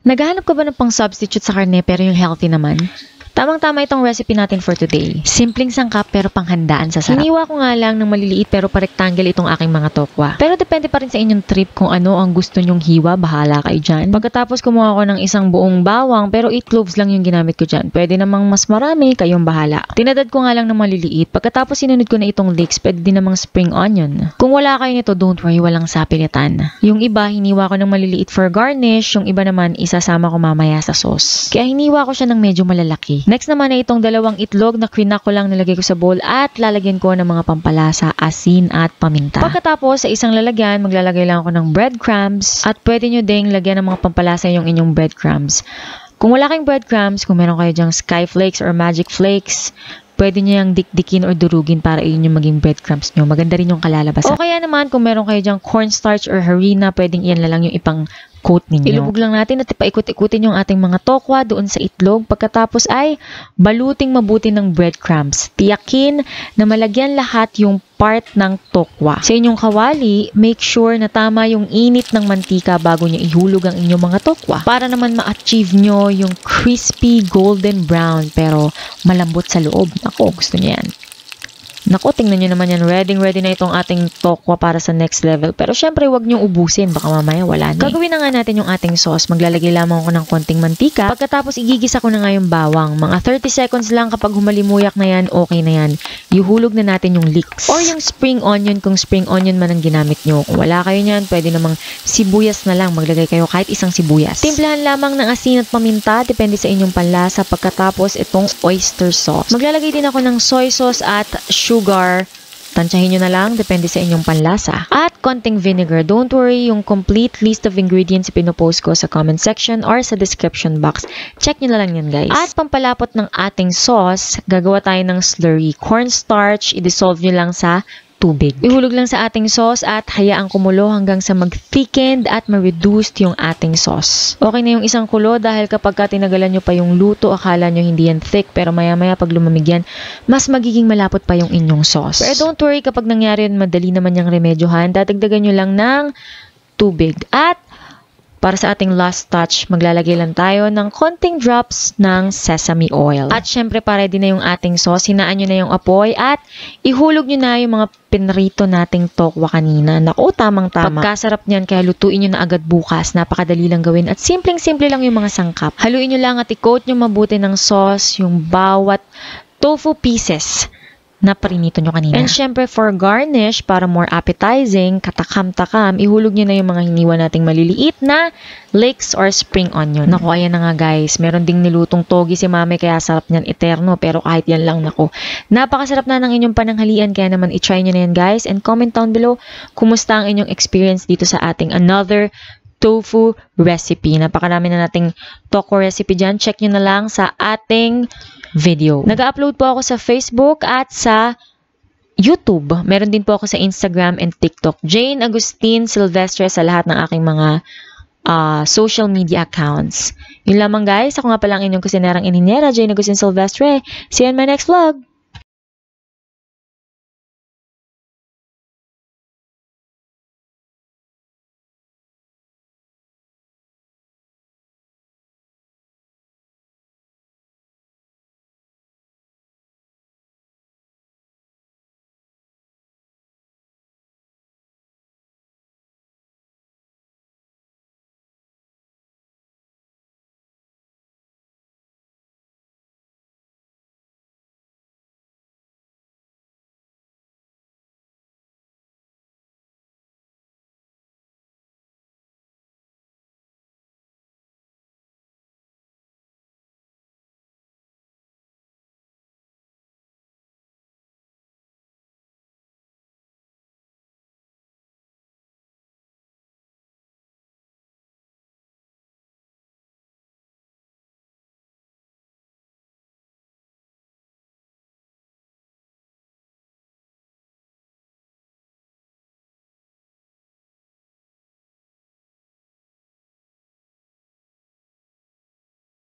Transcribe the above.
Naghahanap ka ba ng pang substitute sa karne pero yung healthy naman? Tamang-tama itong recipe natin for today. Simpleng sangkap pero panghandaan sa sarap. Hiniwa ko nga lang ng maliliit pero pa-rectangle itong aking mga tokwa. Pero depende pa rin sa inyong trip kung ano ang gusto nyong hiwa, bahala kayo dyan. Pagkatapos kumuha ko ng isang buong bawang pero 8 cloves lang yung ginamit ko dyan. Pwede namang mas marami, kayong bahala. Tinadad ko nga lang ng maliliit. Pagkatapos sinunod ko na itong leeks, pwede din namang spring onion. Kung wala kayo nito, don't worry, walang sapilitan. Yung iba, hiniwa ko ng maliliit for garnish. Yung iba naman, isasama ko mamaya sa sauce. Kaya hiniwa ko siya ng medyo malalaki. Next naman ay itong 2 itlog na krinak ko lang nilagay ko sa bowl at lalagyan ko ng mga pampalasa, asin at paminta. Pagkatapos sa isang lalagyan, maglalagay lang ako ng breadcrumbs at pwede nyo ding lagyan ng mga pampalasa yung inyong breadcrumbs. Kung wala kayong breadcrumbs, kung meron kayo dyang sky flakes or magic flakes, pwede nyo yung dikdikin or durugin para yun yung maging breadcrumbs nyo. Maganda rin yung kalalabasan. O kaya naman, kung meron kayo dyang cornstarch or harina, pwedeng iyan na lang yung ipang coat ninyo. Ilubog lang natin at paikot-ikutin yung ating mga tokwa doon sa itlog. Pagkatapos ay baluting mabuti ng breadcrumbs. Tiyakin na malagyan lahat yung part ng tokwa. Sa inyong kawali, make sure na tama yung init ng mantika bago nyo ihulog ang inyong mga tokwa. Para naman ma-achieve nyo yung crispy golden brown pero malambot sa loob. Ako, gusto nyo yan. Naku, tingnan nyo naman yan. Ready na itong ating tokwa para sa next level. Pero syempre, huwag nyo ubusin. Baka mamaya wala na. Gagawin na nga natin yung ating sauce. Maglalagay lamang ako ng konting mantika. Pagkatapos, igigisa ko na nga yung bawang. Mga 30 seconds lang kapag humalimuyak na yan, okay na yan. Ihulog na natin yung leeks. Or yung spring onion kung spring onion man ang ginamit nyo. Kung wala kayo nyan, pwede namang sibuyas na lang. Maglagay kayo kahit isang sibuyas. Timplahan lamang ng asin at paminta. Depende sa inyong panlasa. Pagkatapos, itong oyster sauce. Maglalagay din ako ng soy sauce at sugar, tansyahin nyo na lang, depende sa inyong panlasa. At konting vinegar. Don't worry, yung complete list of ingredients pinopost ko sa comment section or sa description box. Check nyo na lang yan, guys. At pampalapot ng ating sauce, gagawa tayo ng slurry. Cornstarch, i-dissolve nyo lang sa tubig. Ihulog lang sa ating sauce at hayaang kumulo hanggang sa mag-thickened at ma-reduced yung ating sauce. Okay na yung isang kulo dahil kapag tinagalan nyo pa yung luto, akala nyo hindi yan thick pero maya-maya pag lumamig yan, mas magiging malapot pa yung inyong sauce. Pero don't worry, kapag nangyari yun, madali naman yung remedyohan. Dadagdagan nyo lang ng tubig. At para sa ating last touch, maglalagay lang tayo ng konting drops ng sesame oil. At syempre, para din na yung ating sauce. Hinaan nyo na yung apoy at ihulog nyo na yung mga pinrito nating tokwa kanina. Naku, tamang-tama. Pagkasarap niyan, kaya lutuin nyo na agad bukas. Napakadali lang gawin at simpleng-simple lang yung mga sangkap. Haluin nyo lang at i-coat nyo mabuti ng sauce yung bawat tofu pieces na prinito nyo kanina. And syempre, for garnish, para more appetizing, katakam-takam, ihulog nyo na yung mga hiniwa nating maliliit na leeks or spring onion. Naku, ayan na nga guys. Meron ding nilutong togi si mami, kaya sarap niyan eterno. Pero kahit yan lang, naku. Napakasarap na ng inyong pananghalian, kaya naman i-try nyo na yan guys. And comment down below, kumusta ang inyong experience dito sa ating another tofu recipe. Napakarami na nating tokwa recipe dyan. Check nyo na lang sa ating video. Nag-upload po ako sa Facebook at sa YouTube. Meron din po ako sa Instagram and TikTok. Jane Agustin Silvestre sa lahat ng aking mga social media accounts. Yun lamang guys. Ako nga pala ang inyong kusinerang inhinyera, Jane Agustin Silvestre. See you in my next vlog!